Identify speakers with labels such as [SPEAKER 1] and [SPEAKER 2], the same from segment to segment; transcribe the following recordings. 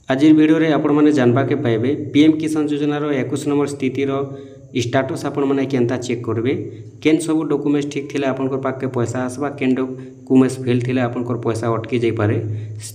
[SPEAKER 1] आज वीडियो रे आपण माने जानबा के पाइबे पीएम किसान योजना रो 21 नंबर स्थिति रो स्टेटस आपण माने केनता चेक करबे केन सब डॉक्यूमेंट ठीक थिले आपण को पाके पैसा आसबा केन डॉक्यूमेंट फेल थिले आपण को पैसा अटकी जाई पारे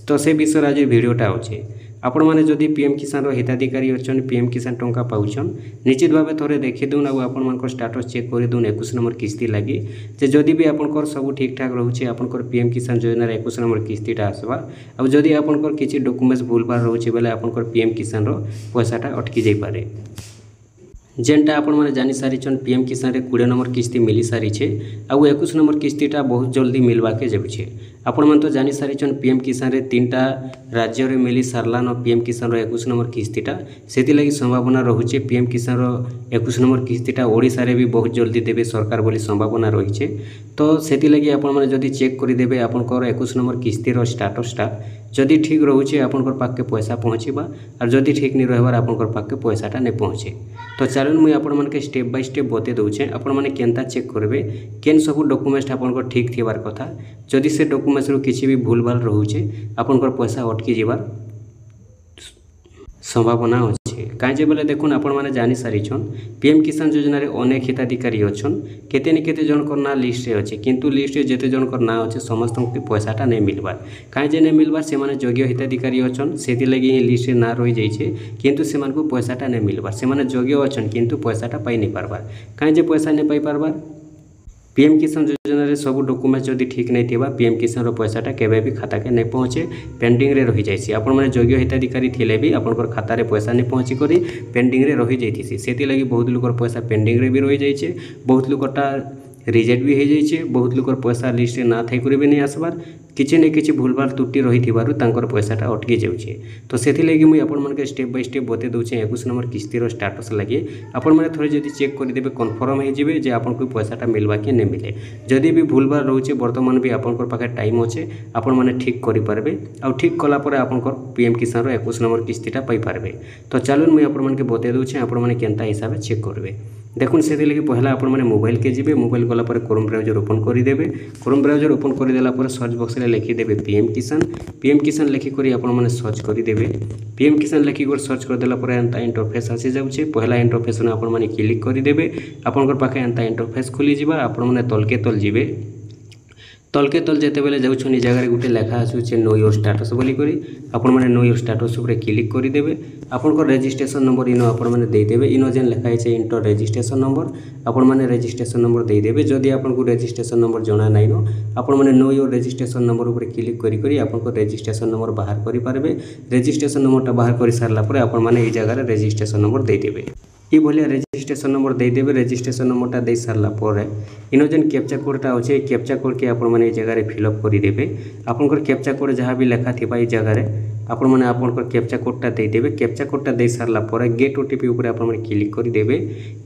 [SPEAKER 1] तो से विषय आज वीडियोटा होचे आपण माने जदि पीएम किसान रो हिताधिकारी अछन पीएम किसान टंका पाउछन निश्चित भाबे थोरे देखि दून आ आपण मान को स्टेटस चेक करि दून 21 नंबर किस्ती लागि जे जदि भी आपण को सब ठीक ठाक रहउचे आपण को पीएम किसान योजना रे 21 नंबर किस्तीटा आसबा अब जदि आपण को किछि डॉक्यूमेंट्स भूल भाल रहउचे बेले आपण को पीएम किसान रो पैसाटा अटकी जाई पारे जेनटा आपण माने जानि सारिछन पीएम किसान रे 20 नंबर किस्ती मिली सारी छे आउ 21 नंबर किस्तीटा बहुत जल्दी मिलवा के जाउछे आपण मन तो जानि सारिछन पीएम किसान रे तीनटा राज्य रे मिली सारलानो पीएम किसान रो 21 नंबर किस्तीटा सेति लागि संभावना रहुछे पीएम किसान रो 21 नंबर किस्तीटा ओडिसा रे भी बहुत जल्दी देबे सरकार बोली संभावना रहिछे तो सेति लागि आपण माने जदि चेक करि देबे आपण को 21 नंबर किस्ती रो स्टेटसटा जदि ठीक रहुछे आपण को पाके पैसा पहुँचीबा और जदि ठीक नहीं रहबार आपण को पाके पैसाटा नहीं पहुँचे तो चलन मुझे आपण मन के स्टेप बाय स्टेप बते दउछे आपण माने केनता चेक करबे केन सब डॉक्यूमेंट आपण को ठीक थिबार कथा जदि से डॉक्यूमेंट्स रो किछि भी भूल भाल रहउछे आपण को पैसा अटकी जिबार संभावना अच्छे कहीं बोले देखुन आपण मैंने जानी सारिछन पीएम किसान योजना रे अनेक हिताधिकारी अच्छन केते न केते जन ना लिस्ट रे अच्छे किंतु लिस्ट रे जेते जन ना अच्छे समस्त को पैसाटा नहीं मिलबार कहीं जे नहीं मिलबार से माने योग्य हिताधिकारी अच्छन सेति लगी ही लिस्ट रे ना रही जाइछे किंतु से को पैसाटा नहीं मिलबार से माने योग्य अच्छन किंतु पैसाटा पाई नहीं पारबार कहीं जे पैसा नहीं पाई पारबार पीएम किसान योजना रे सब डॉक्यूमेंट जदि ठीक नहीं थिबा पीएम किसान रो पैसाटा केबे भी खाता के नहीं पहुँचे पेंडिंग रे रही जाइसी आपण माने योग्य हिताधिकारी थिले भी आपनकर खाता रे पैसा नहीं पहुँची करी पेंडिंग रे रही जाइथिसी सेति लागि बहुत लोकर पैसा पेंडिंग रे भी रही जाइछे बहुत लोकटा रिजेक्ट भी हो जाइए बहुत लोकर पैसा लिस्ट रे ना थाई भी नहीं आसबार किसी न किसी भूलभाल त्रुटि रही तांकर पैसाटा अटकी जाऊे तो से मुझे आपण मन स्टेप बाय स्टेप बते दूचे 21 नंबर किस्ती स्टेटस लगे आपण मैंने थोड़े जब चेक करदे कन्फर्म हो जे आपन को पैसाटा मिलवा कि नहीं मिले जदि भी भूलभाल रोचे बर्तमान भी आपन पाखे टाइम अच्छे आपण मैंने ठीक करेंगे आउ ठीक कलापर आपन पीएम किसान रो 21 नंबर किस्तीटा पाइपारे तो चलो मुझे आपण मन के बते दूचे आपण मैंने केनता हिसाब से चेक करेंगे देखुन से लगे पहला आपण मैंने मोबाइल के जी मोबाइल गला क्रोम ब्राउजर ओपन करदेवे क्रोम ब्राउजर ओपन करदेला सर्च बॉक्स रे लिखिदेवे पीएम किसान लिखिक आपण मैंने सर्च करदेवे पीएम किसान लिखिक सर्च करदेला एंता इंटरफेस आसी जाऊे पहला इंटरफेस में आपण मैंने क्लिक करदेवे आपण पाखे एंता इंटरफेस खोली जावा आपण मैंने तलके तल जीवे तलके तल जिते बेले जाऊन ये जगह गोटे लेखा आसूचे नो योर स्टेटस बोलिक आपण मैंने नो योर स्टेटस उपर क्लिक करदेवे आपन रजिस्ट्रेशन नंबर इनो आपण मैंने देदेवे इनो जेन लिखाई है इंटर रजिस्ट्रेशन नंबर आपण मैंने रजिस्ट्रेशन नंबर देदेवे जदि आपको रजिस्ट्रेशन नंबर जना नाइन आपण मैंने नो योर रजिस्ट्रेशन नंबर उपर क्लिक करी आपन रजिस्ट्रेशन नंबर बाहर करेंगे रजिस्ट्रेशन नंबरटा बाहर कर सारापर आपण मैंने ये जगह रजिस्ट्रेशन नंबर देदेवे ये भाया रजिस्ट्रेशन नंबर देदेवे रजिस्ट्रेशन नंबरटा दे सारापर इनो जेन कैप्चा कोडटा अच्छे कैप्चा कोड के आपण मैंने जगह फिलअप करदेवे आपंकर कैप्चा कोड जहाँ भी लेखा थी ये जगह आपण मैंने आपंकर कैप्चा कोडटा देदेवे कैप्चा कोडटा दे सारापर गेट ओटीपी उपर आपण मैंने क्लिक करदेवे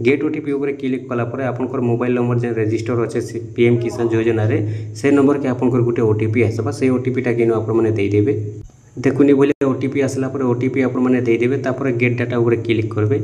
[SPEAKER 1] गेट ओटीपी उपर क्लिक कलापर आपंकर मोबाइल नंबर जेन रजिस्टर अच्छे पीएम किसान योजना रे से नंबर के आपंकर गोटे ओटीपी आसबा से ओटीपीटा कि आपण मैंने देदेवे देखुनी बोले ओटीपी आसला ओटीपी आपण मैंने देदेवे तापर गेट डाटा उपर क्लिक करबे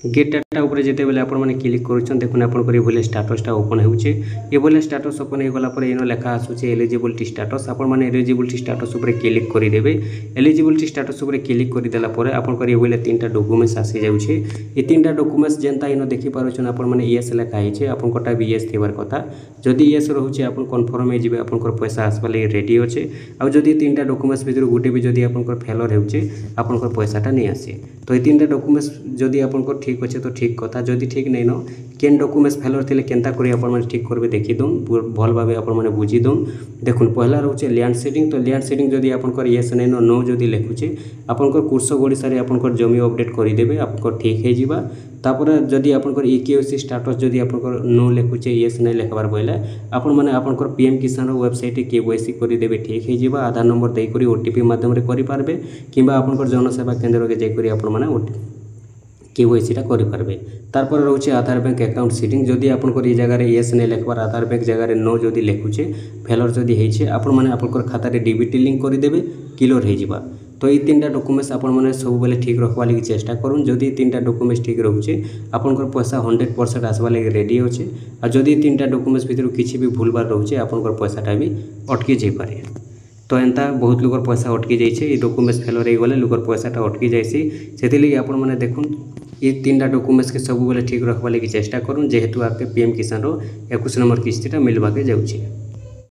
[SPEAKER 1] गेट डाटा उपर जिते बेले आपण मैंने क्लिक करुछन देखुन आपण करी बोले स्टेटसटा ओपन होउचे ये बोले स्टेटस ओपन हो गला पर इनो लेखा आसुचे एलिजिबिलिटी स्टेटस आपण मैंने एलिजिबिलिटी स्टेटस उपर क्लिक कर देबे एलिजिबिलिटी स्टेटस उपर क्लिक कर देला पर आपण करी बोले तीनटा डॉक्यूमेंट्स आसी जाउचे ये तीनटा डॉक्यूमेंट्स जेनता इनो देखि पारुछन आपण मैंने यस लेखा हिचे आपण कोटा भी यस थिबार कथा जदि यस रहउचे आपण कन्फर्म हो जिवे आपण पैसा आसबा लागि रेडी अच्छे आ जदि तीनटा डॉक्यूमेंट्स भितर गोटे भी जदि आपण फेलर होउचे आपण पैसाटा नहीं आसे तो ये तीनटा डॉक्यूमेंट्स जदि आपण ठीक अच्छे तो ठीक कथा जदि ठीक नहीं न केन डॉक्यूमेंट्स फेलर थे केनता करी आपण मैंने ठीक करबे देखी दून भल भाव आपण मैंने बुझी दून देखुन पहला रोचे लैंड सेटिंग तो लैंड सेटिंग जदि आपण येस नहीं नो जदि लिखुचे आपण कृषक ओडिशा रे आपण जमी अपडेट करदेवे आप ठीक हो जावा तापर जदि आपंकर EKYC स्टेटस जदि आपंकर नो लिखुचे येस नहीं लिखबार बोले आपण मैंने आपंकर पीएम किसान वेबसाइट KYC करदेवे ठीक हो जावा आधार नंबर देकर ओटीपी माध्यम करेंगे कि आपंकर जनसेवा केन्द्र के जाकर आपण मैंने KYCटा करेंगे तारपर रोचे आधार बैंक अकाउंट सेटिंग जदि आपंकर ये जगह येस नहीं लिखबार आधार बैंक जगह नो जदि लिखुचे फेलर जदि होइछे आपण मैंने आपंकर खाता रे डीबीटी लिंक करदेवे क्लियर हो जावा तो ये तीनटा डॉक्यूमेंट्स आपण मैंने सब बेले ठीक रखवा लगी चेष्टा करूँ जदि तीनटा डॉक्यूमेंट्स ठीक रोचे आपंकर पैसा 100% आसवा लगी रेडी अच्छे और जदि तीनटा डॉक्यूमेंट्स भितर किसी भी भूलभाल रोचे आपंकर पैसाटा भी अटकी जापे तो एंता बहुत लोकर पैसा अटकी जाइए। ये डॉक्यूमेंट्स फेलर हो गले लोकर पैसाटा अटकी जाइए। से लगी आपण मैंने देखुन ये 3टा डॉक्यूमेंट्स के सब बेले ठीक रखवा लगी चेष्टा करूँ, जेहेतु आपके पीएम किसान रो 21 नंबर किस्तीटा मिलवा के जाऊँगी।